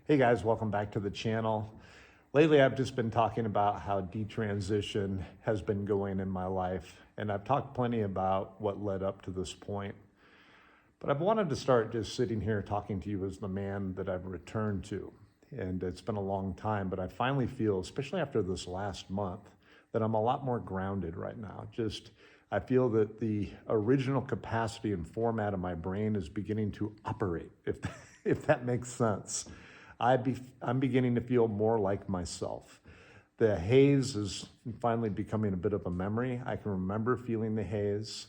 Hey guys, welcome back to the channel. Lately, I've just been talking about how detransition has been going in my life, and I've talked plenty about what led up to this point. But I've wanted to start just sitting here talking to you as the man that I've returned to. And it's been a long time, but I finally feel, especially after this last month, that I'm a lot more grounded right now. I feel that the original capacity and format of my brain is beginning to operate, if that makes sense. I'm beginning to feel more like myself. The haze is finally becoming a bit of a memory. I can remember feeling the haze.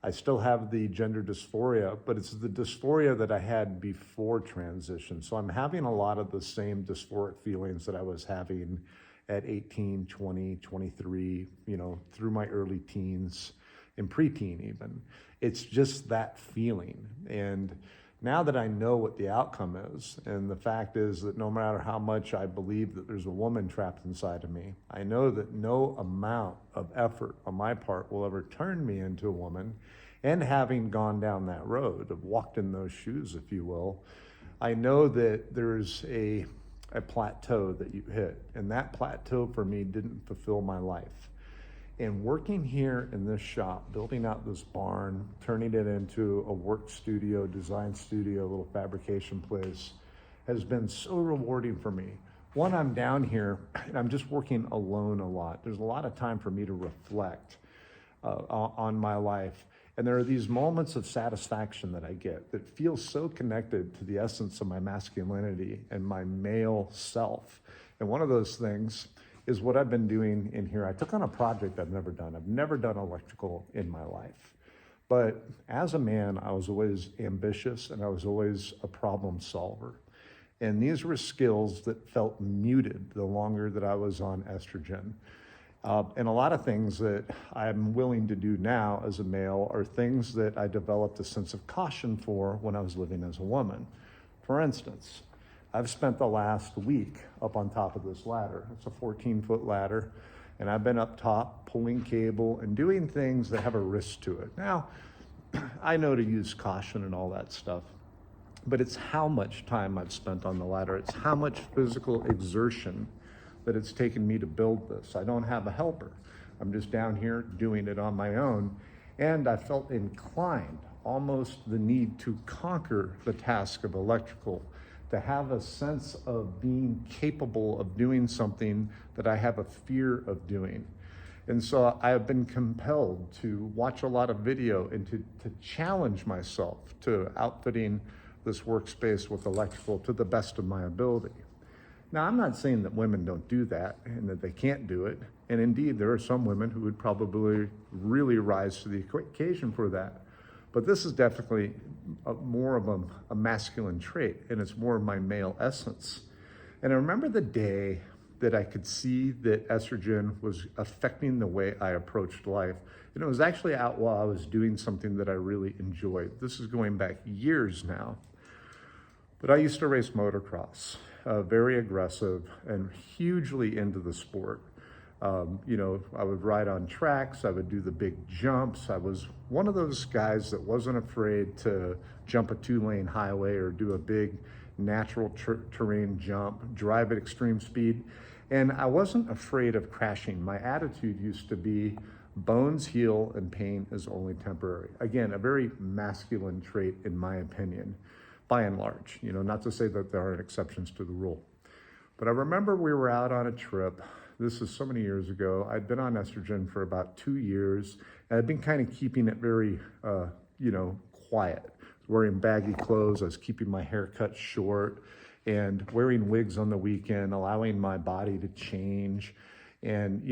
I still have the gender dysphoria, but it's the dysphoria that I had before transition. So I'm having a lot of the same dysphoric feelings that I was having at 18, 20, 23, through my early teens and preteen even. It's just that feeling. And now that I know what the outcome is, and the fact is that no matter how much I believe that there's a woman trapped inside of me, I know that no amount of effort on my part will ever turn me into a woman. And having gone down that road, of walked in those shoes, if you will, I know that there's a plateau that you hit. And that plateau for me didn't fulfill my life. And working here in this shop, building out this barn, turning it into a work studio, design studio, a little fabrication place, has been so rewarding for me. One, I'm down here and I'm just working alone a lot. There's a lot of time for me to reflect on my life. And there are these moments of satisfaction that I get that feel so connected to the essence of my masculinity and my male self. And one of those things is what I've been doing in here. I took on a project I've never done. I've never done electrical in my life. But as a man, I was always ambitious and I was always a problem solver. And these were skills that felt muted the longer that I was on estrogen. And a lot of things that I'm willing to do now as a male are things that I developed a sense of caution for when I was living as a woman. For instance, I've spent the last week up on top of this ladder. It's a 14-foot ladder, and I've been up top pulling cable and doing things that have a risk to it. Now, I know to use caution and all that stuff, but it's how much time I've spent on the ladder. It's how much physical exertion that it's taken me to build this. I don't have a helper. I'm just down here doing it on my own, and I felt inclined, almost the need to conquer the task of electrical, to have a sense of being capable of doing something that I have a fear of doing. And so I have been compelled to watch a lot of video and to challenge myself to outfitting this workspace with electrical to the best of my ability. Now, I'm not saying that women don't do that and that they can't do it. And indeed, there are some women who would probably really rise to the occasion for that. But this is definitely more of a masculine trait, and it's more of my male essence. And I remember the day that I could see that estrogen was affecting the way I approached life. And it was actually out while I was doing something that I really enjoyed. This is going back years now. But I used to race motocross, very aggressive and hugely into the sport. I would ride on tracks, I would do the big jumps. I was one of those guys that wasn't afraid to jump a 2-lane highway or do a big natural terrain jump, drive at extreme speed. And I wasn't afraid of crashing. My attitude used to be bones heal and pain is only temporary. Again, a very masculine trait in my opinion, by and large, not to say that there aren't exceptions to the rule. But I remember we were out on a trip. This is so many years ago. I'd been on estrogen for about 2 years, and I'd been kind of keeping it very, quiet. Wearing baggy clothes, I was keeping my hair cut short, and wearing wigs on the weekend, allowing my body to change, and,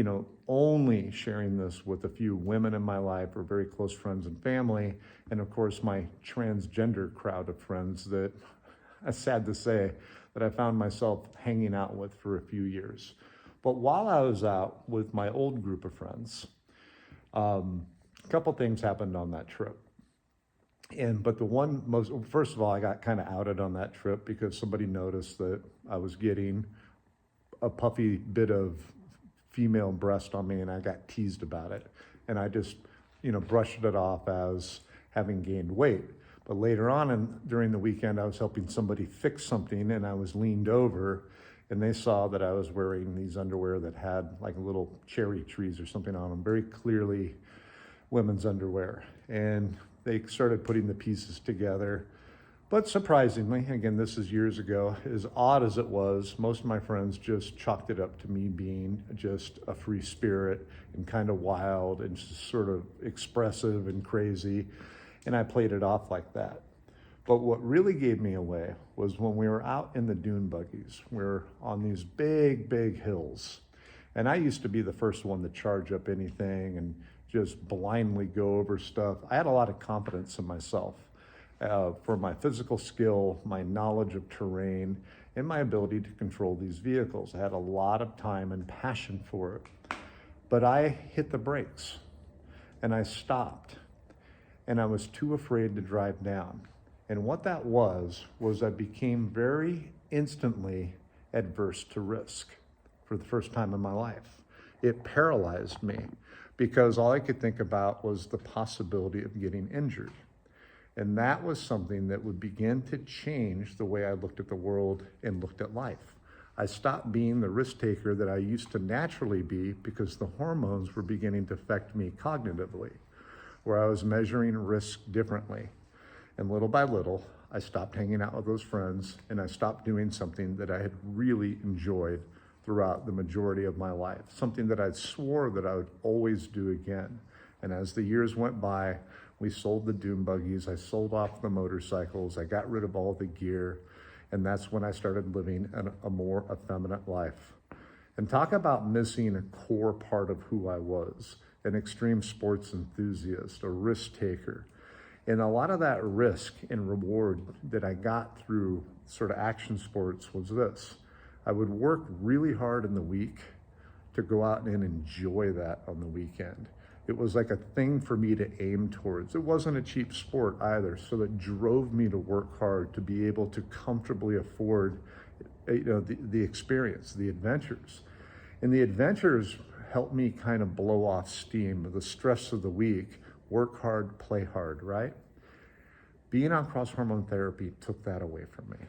only sharing this with a few women in my life or very close friends and family, and of course, my transgender crowd of friends that, it's sad to say, that I found myself hanging out with for a few years. But while I was out with my old group of friends, a couple things happened on that trip. But first of all, I got kind of outed on that trip because somebody noticed that I was getting a puffy bit of female breast on me, and I got teased about it. And I just, brushed it off as having gained weight. But later on during the weekend, I was helping somebody fix something and I was leaned over and they saw that I was wearing these underwear that had like little cherry trees or something on them, very clearly women's underwear. And they started putting the pieces together. But surprisingly, again, this is years ago, as odd as it was, most of my friends just chalked it up to me being just a free spirit and kind of wild and just sort of expressive and crazy. And I played it off like that. But what really gave me away was when we were out in the dune buggies. We were on these big, big hills. And I used to be the first one to charge up anything and just blindly go over stuff. I had a lot of confidence in myself for my physical skill, my knowledge of terrain, and my ability to control these vehicles. I had a lot of time and passion for it. But I hit the brakes and I stopped and I was too afraid to drive down. And what that was I became very instantly adverse to risk for the first time in my life. It paralyzed me because all I could think about was the possibility of getting injured. And that was something that would begin to change the way I looked at the world and looked at life. I stopped being the risk taker that I used to naturally be because the hormones were beginning to affect me cognitively, where I was measuring risk differently. And little by little, I stopped hanging out with those friends and I stopped doing something that I had really enjoyed throughout the majority of my life, something that I'd swore that I would always do again. And as the years went by, we sold the dune buggies, I sold off the motorcycles, I got rid of all the gear, and that's when I started living a more effeminate life. And talk about missing a core part of who I was, an extreme sports enthusiast, a risk taker. And a lot of that risk and reward that I got through sort of action sports was this. I would work really hard in the week to go out and enjoy that on the weekend. It was like a thing for me to aim towards. It wasn't a cheap sport either, so it drove me to work hard to be able to comfortably afford, the experience, the adventures. And the adventures helped me kind of blow off steam, the stress of the week, work hard, play hard, right? Being on cross-hormone therapy took that away from me.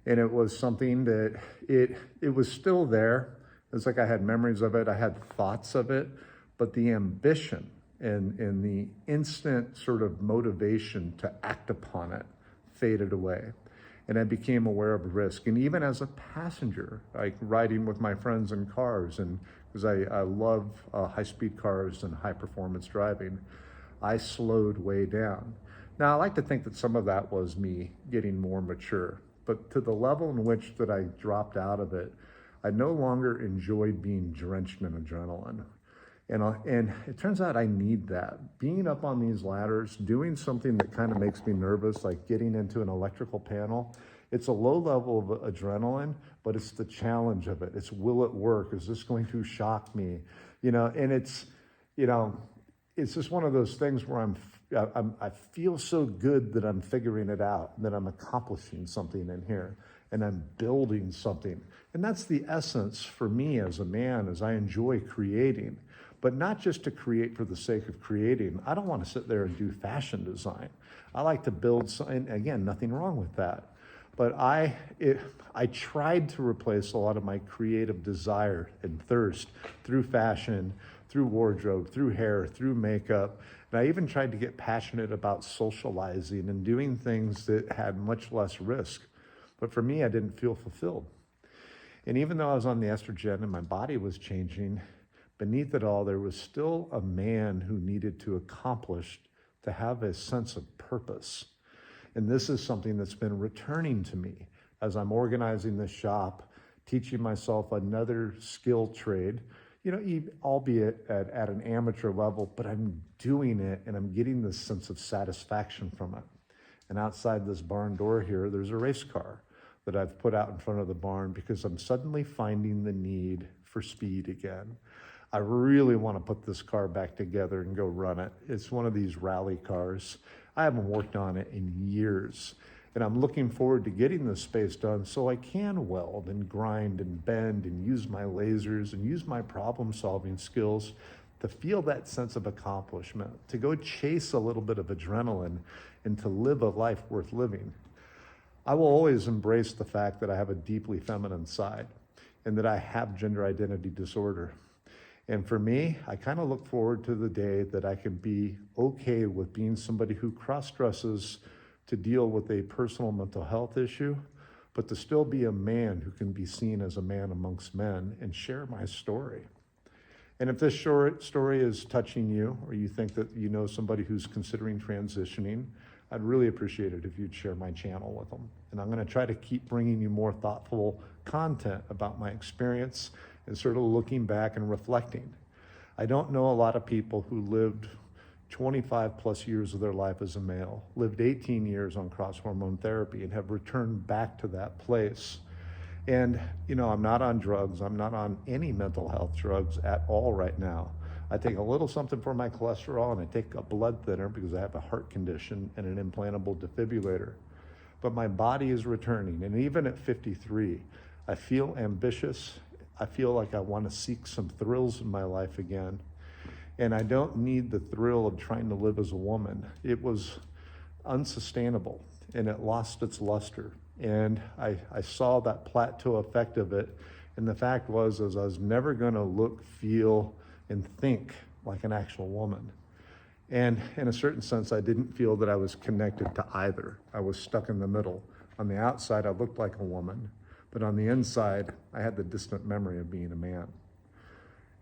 And it was something that it was still there. It's like I had memories of it, I had thoughts of it, but the ambition and the instant sort of motivation to act upon it faded away. And I became aware of risk. And even as a passenger, like riding with my friends in cars, and because I love high-speed cars and high-performance driving, I slowed way down. Now, I like to think that some of that was me getting more mature, but to the level in which that I dropped out of it, I no longer enjoyed being drenched in adrenaline. And it turns out I need that. Being up on these ladders, doing something that kind of makes me nervous, like getting into an electrical panel, it's a low level of adrenaline, but it's the challenge of it. It's, will it work? Is this going to shock me? And it's just one of those things where I feel so good that I'm figuring it out, that I'm accomplishing something in here, and I'm building something. And that's the essence for me as a man, as I enjoy creating. But not just to create for the sake of creating. I don't want to sit there and do fashion design. I like to build, and again, nothing wrong with that. But I tried to replace a lot of my creative desire and thirst through fashion, through wardrobe, through hair, through makeup. And I even tried to get passionate about socializing and doing things that had much less risk. But for me, I didn't feel fulfilled. And even though I was on the estrogen and my body was changing, beneath it all, there was still a man who needed to accomplish to have a sense of purpose. And this is something that's been returning to me as I'm organizing this shop, teaching myself another skill trade, albeit at an amateur level, but I'm doing it and I'm getting this sense of satisfaction from it. And outside this barn door here, there's a race car that I've put out in front of the barn because I'm suddenly finding the need for speed again. I really want to put this car back together and go run it. It's one of these rally cars. I haven't worked on it in years. And I'm looking forward to getting this space done so I can weld and grind and bend and use my lasers and use my problem-solving skills to feel that sense of accomplishment, to go chase a little bit of adrenaline, and to live a life worth living. I will always embrace the fact that I have a deeply feminine side and that I have gender identity disorder. And for me, I kind of look forward to the day that I can be okay with being somebody who cross-dresses to deal with a personal mental health issue, but to still be a man who can be seen as a man amongst men and share my story. And if this short story is touching you, or you think that you know somebody who's considering transitioning, I'd really appreciate it if you'd share my channel with them. And I'm going to try to keep bringing you more thoughtful content about my experience and sort of looking back and reflecting. I don't know a lot of people who lived 25 plus years of their life as a male, lived 18 years on cross-hormone therapy, and have returned back to that place. And, you know, I'm not on drugs. I'm not on any mental health drugs at all right now. I take a little something for my cholesterol, and I take a blood thinner because I have a heart condition and an implantable defibrillator. But my body is returning, and even at 53, I feel ambitious. I feel like I want to seek some thrills in my life again. And I don't need the thrill of trying to live as a woman. It was unsustainable, and it lost its luster. And I saw that plateau effect of it. And the fact was, I was never going to look, feel, and think like an actual woman. And in a certain sense, I didn't feel that I was connected to either. I was stuck in the middle. On the outside, I looked like a woman, but on the inside, I had the distant memory of being a man.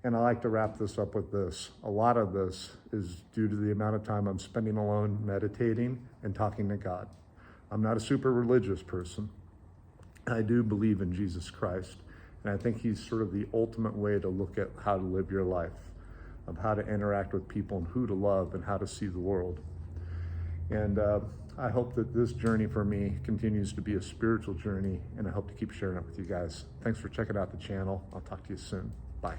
And I like to wrap this up with this. A lot of this is due to the amount of time I'm spending alone meditating and talking to God. I'm not a super religious person. I do believe in Jesus Christ. And I think he's sort of the ultimate way to look at how to live your life, of how to interact with people and who to love and how to see the world. And I hope that this journey for me continues to be a spiritual journey, and I hope to keep sharing it with you guys. Thanks for checking out the channel. I'll talk to you soon. Bye.